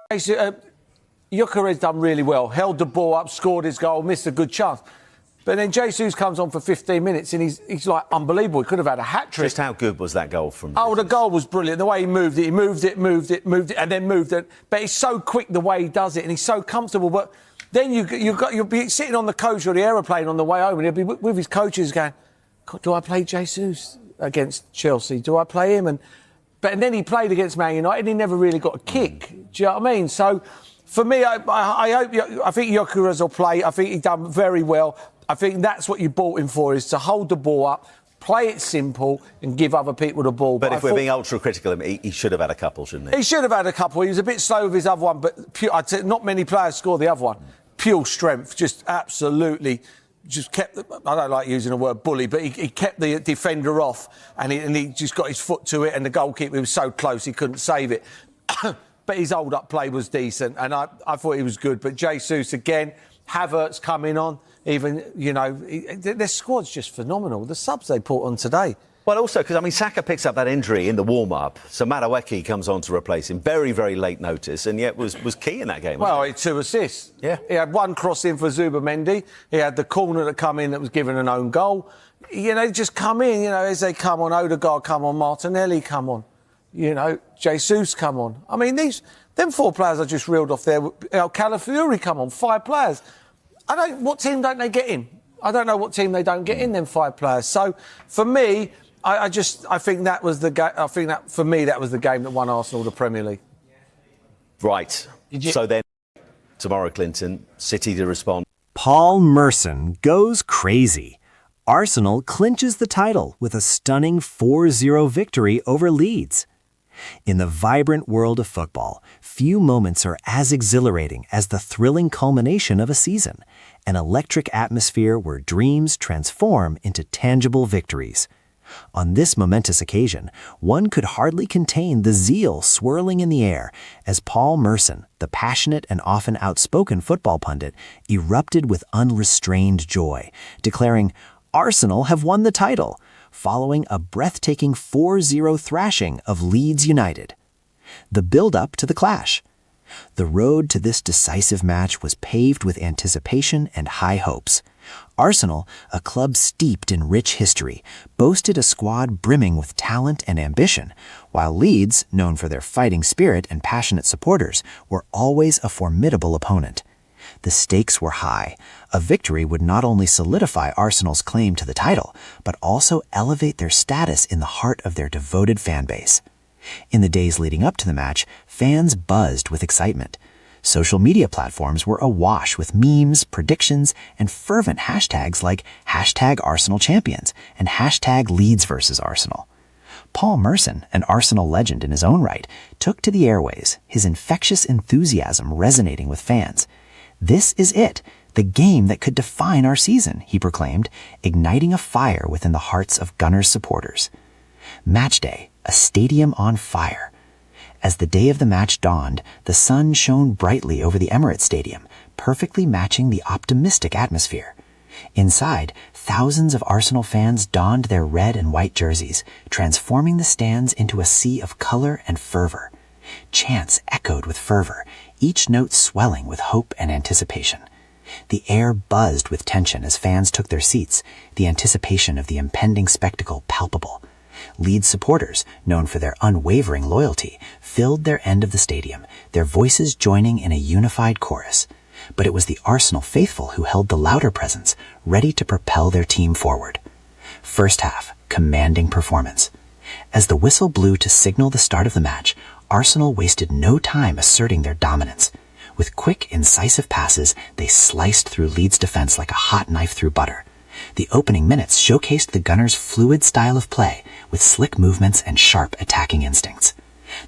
Gyokores done really well, held the ball up, scored his goal, missed a good chance. But then Jesus comes on for 15 minutes and he's like unbelievable. He could have had a hat-trick. Just how good was that goal from... Oh, the goal was brilliant. The way he moved it, and then moved it. But he's so quick the way he does it, and he's so comfortable. But then you'll be sitting on the coach or the aeroplane on the way home, and he'll be with his coaches going, do I play Jesus against Chelsea? Do I play him? But then he played against Man United and he never really got a kick. Do you know what I mean? So, for me, I think Gyokores will play. I think he's done very well. I think that's what you bought him for, is to hold the ball up, play it simple and give other people the ball. But if we're being ultra-critical of him, he should have had a couple, shouldn't he? He should have had a couple. He was a bit slow with his other one, but I'd say not many players score the other one. Pure strength, just absolutely... just kept, I don't like using the word bully, but he kept the defender off and he just got his foot to it, and the goalkeeper was so close he couldn't save it. But his hold-up play was decent and I thought he was good. But Jesus, again, Havertz coming on, even, you know, their squad's just phenomenal. The subs they put on today. Well, also, because, I mean, Saka picks up that injury in the warm-up, so Madueke comes on to replace him. Very, very late notice, and yet was key in that game. Well, he had 2 assists. Yeah. He had one cross in for Zubamendi. He had the corner that come in that was given an own goal. You know, just come in, you know, as they come on, Odegaard come on, Martinelli come on, you know, Jesus come on. I mean, them 4 players I just reeled off there, Calafiori come on, 5 players. What team don't they get in? I don't know what team they don't get in, them 5 players. So, for me... I think that was the game. I think that, for me, that was the game that won Arsenal the Premier League. Right. So then, tomorrow, Clinton, City to respond. Paul Merson goes crazy. Arsenal clinches the title with a stunning 4-0 victory over Leeds. In the vibrant world of football, few moments are as exhilarating as the thrilling culmination of a season, an electric atmosphere where dreams transform into tangible victories. On this momentous occasion, one could hardly contain the zeal swirling in the air as Paul Merson, the passionate and often outspoken football pundit, erupted with unrestrained joy, declaring, "Arsenal have won the title," following a breathtaking 4-0 thrashing of Leeds United. The build-up to the clash. The road to this decisive match was paved with anticipation and high hopes. Arsenal, a club steeped in rich history, boasted a squad brimming with talent and ambition, while Leeds, known for their fighting spirit and passionate supporters, were always a formidable opponent. The stakes were high. A victory would not only solidify Arsenal's claim to the title, but also elevate their status in the heart of their devoted fan base. In the days leading up to the match, fans buzzed with excitement. Social media platforms were awash with memes, predictions, and fervent hashtags like #ArsenalChampions and #Leeds versus Arsenal. Paul Merson, an Arsenal legend in his own right, took to the airways, his infectious enthusiasm resonating with fans. "This is it, the game that could define our season," he proclaimed, igniting a fire within the hearts of Gunners supporters. Match day, a stadium on fire. As the day of the match dawned, the sun shone brightly over the Emirates Stadium, perfectly matching the optimistic atmosphere. Inside, thousands of Arsenal fans donned their red and white jerseys, transforming the stands into a sea of color and fervor. Chants echoed with fervor, each note swelling with hope and anticipation. The air buzzed with tension as fans took their seats, the anticipation of the impending spectacle palpable. Leeds supporters, known for their unwavering loyalty, filled their end of the stadium, their voices joining in a unified chorus. But it was the Arsenal faithful who held the louder presence, ready to propel their team forward. First half, commanding performance. As the whistle blew to signal the start of the match, Arsenal wasted no time asserting their dominance. With quick, incisive passes, they sliced through Leeds' defense like a hot knife through butter. The opening minutes showcased the Gunners' fluid style of play, with slick movements and sharp attacking instincts.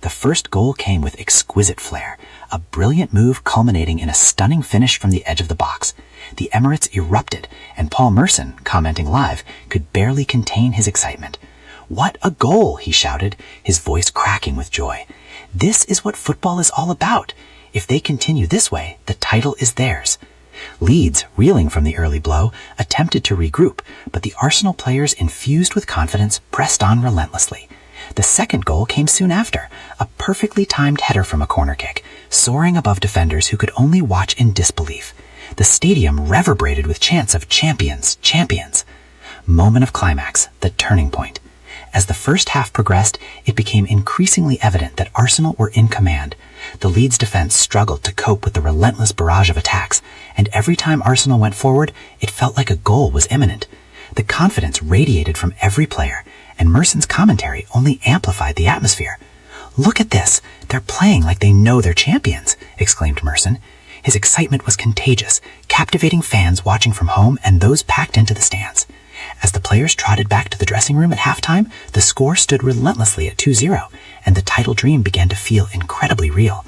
The first goal came with exquisite flair, a brilliant move culminating in a stunning finish from the edge of the box. The Emirates erupted, and Paul Merson, commenting live, could barely contain his excitement. "What a goal!" he shouted, his voice cracking with joy. "This is what football is all about. If they continue this way, the title is theirs." Leeds, reeling from the early blow, attempted to regroup, but the Arsenal players, infused with confidence, pressed on relentlessly. The second goal came soon after, a perfectly timed header from a corner kick, soaring above defenders who could only watch in disbelief. The stadium reverberated with chants of champions, champions. Moment of climax, the turning point. As the first half progressed, it became increasingly evident that Arsenal were in command. The Leeds defense struggled to cope with the relentless barrage of attacks, and every time Arsenal went forward, it felt like a goal was imminent. The confidence radiated from every player, and Merson's commentary only amplified the atmosphere. "Look at this! They're playing like they know they're champions," exclaimed Merson. His excitement was contagious, captivating fans watching from home and those packed into the stands. As the players trotted back to the dressing room at halftime, the score stood relentlessly at 2-0, and the title dream began to feel incredibly real.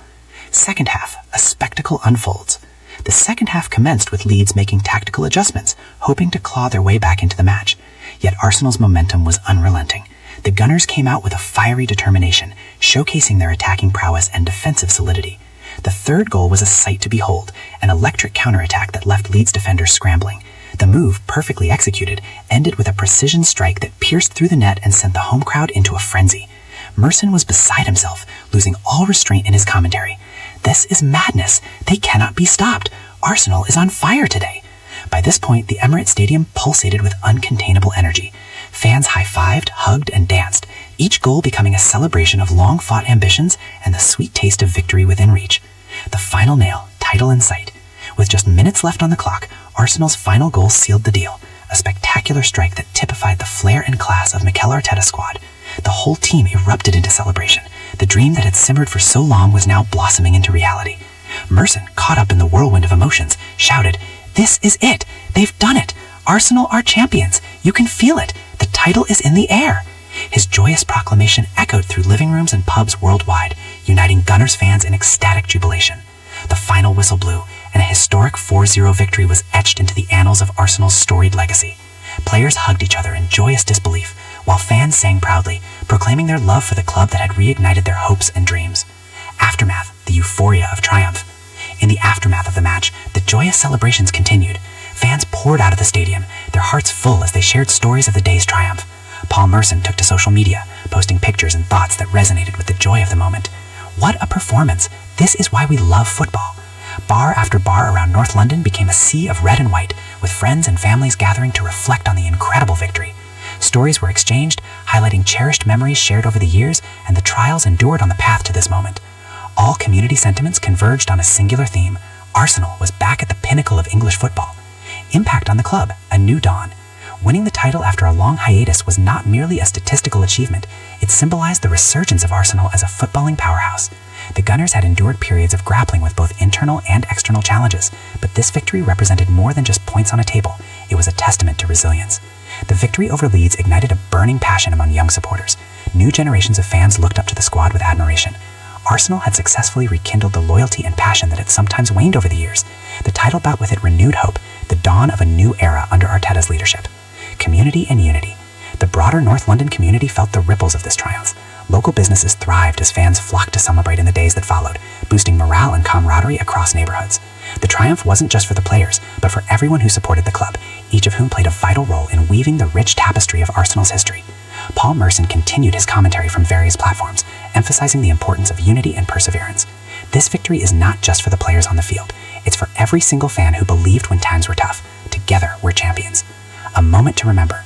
Second half, a spectacle unfolds. The second half commenced with Leeds making tactical adjustments, hoping to claw their way back into the match. Yet Arsenal's momentum was unrelenting. The Gunners came out with a fiery determination, showcasing their attacking prowess and defensive solidity. The third goal was a sight to behold, an electric counterattack that left Leeds defenders scrambling. The move, perfectly executed, ended with a precision strike that pierced through the net and sent the home crowd into a frenzy. Merson was beside himself, losing all restraint in his commentary. "This is madness. They cannot be stopped. Arsenal is on fire today." By this point, the Emirates Stadium pulsated with uncontainable energy. Fans high-fived, hugged, and danced, each goal becoming a celebration of long-fought ambitions and the sweet taste of victory within reach. The final nail, title in sight. With just minutes left on the clock, Arsenal's final goal sealed the deal, a spectacular strike that typified the flair and class of Mikel Arteta's squad. The whole team erupted into celebration. The dream that had simmered for so long was now blossoming into reality. Merson, caught up in the whirlwind of emotions, shouted, "This is it! They've done it! Arsenal are champions! You can feel it! The title is in the air!" His joyous proclamation echoed through living rooms and pubs worldwide, uniting Gunners fans in ecstatic jubilation. The final whistle blew, and a historic 4-0 victory was etched into the annals of Arsenal's storied legacy. Players hugged each other in joyous disbelief, while fans sang proudly, proclaiming their love for the club that had reignited their hopes and dreams. Aftermath, the euphoria of triumph. In the aftermath of the match, the joyous celebrations continued. Fans poured out of the stadium, their hearts full as they shared stories of the day's triumph. Paul Merson took to social media, posting pictures and thoughts that resonated with the joy of the moment. "What a performance! This is why we love football." Bar after bar around North London became a sea of red and white, with friends and families gathering to reflect on the incredible victory. Stories were exchanged, highlighting cherished memories shared over the years and the trials endured on the path to this moment. All community sentiments converged on a singular theme. Arsenal was back at the pinnacle of English football. Impact on the club, a new dawn. Winning the title after a long hiatus was not merely a statistical achievement, it symbolized the resurgence of Arsenal as a footballing powerhouse. The Gunners had endured periods of grappling with both internal and external challenges, but this victory represented more than just points on a table. It was a testament to resilience. The victory over Leeds ignited a burning passion among young supporters. New generations of fans looked up to the squad with admiration. Arsenal had successfully rekindled the loyalty and passion that had sometimes waned over the years. The title brought with it renewed hope, the dawn of a new era under Arteta's leadership. Community and unity. The broader North London community felt the ripples of this triumph. Local businesses thrived as fans flocked to celebrate in the days that followed, boosting morale and camaraderie across neighborhoods. The triumph wasn't just for the players, but for everyone who supported the club, each of whom played a vital role in weaving the rich tapestry of Arsenal's history. Paul Merson continued his commentary from various platforms, emphasizing the importance of unity and perseverance. This victory is not just for the players on the field. It's for every single fan who believed when times were tough. Together, we're champions. A moment to remember.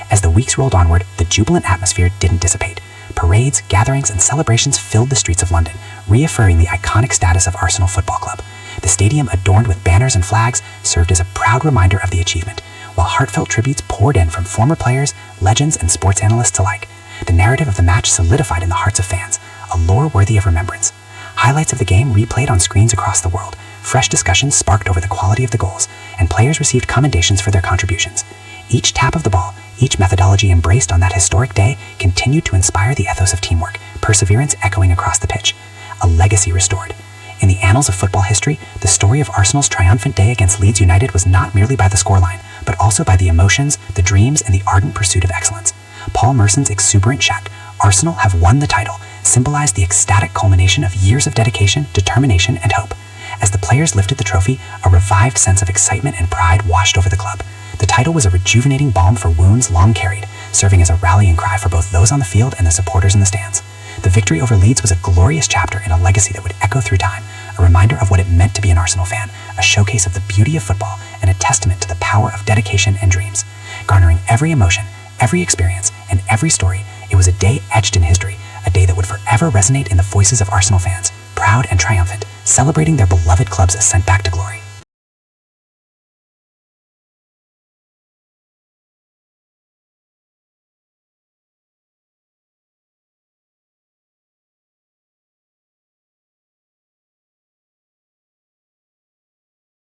As the weeks rolled onward, the jubilant atmosphere didn't dissipate. Parades, gatherings, and celebrations filled the streets of London, reaffirming the iconic status of Arsenal Football Club. The stadium, adorned with banners and flags, served as a proud reminder of the achievement, while heartfelt tributes poured in from former players, legends, and sports analysts alike. The narrative of the match solidified in the hearts of fans, a lore worthy of remembrance. Highlights of the game replayed on screens across the world, fresh discussions sparked over the quality of the goals, and players received commendations for their contributions. Each tap of the ball, each methodology embraced on that historic day continued to inspire the ethos of teamwork, perseverance echoing across the pitch. A legacy restored. In the annals of football history, the story of Arsenal's triumphant day against Leeds United was not merely by the scoreline, but also by the emotions, the dreams, and the ardent pursuit of excellence. Paul Merson's exuberant shout, "Arsenal have won the title," symbolized the ecstatic culmination of years of dedication, determination, and hope. As the players lifted the trophy, a revived sense of excitement and pride washed over the club. The title was a rejuvenating balm for wounds long carried, serving as a rallying cry for both those on the field and the supporters in the stands. The victory over Leeds was a glorious chapter in a legacy that would echo through time, a reminder of what it meant to be an Arsenal fan, a showcase of the beauty of football, and a testament to the power of dedication and dreams. Garnering every emotion, every experience, and every story, it was a day etched in history, a day that would forever resonate in the voices of Arsenal fans, proud and triumphant, celebrating their beloved club's ascent back to glory.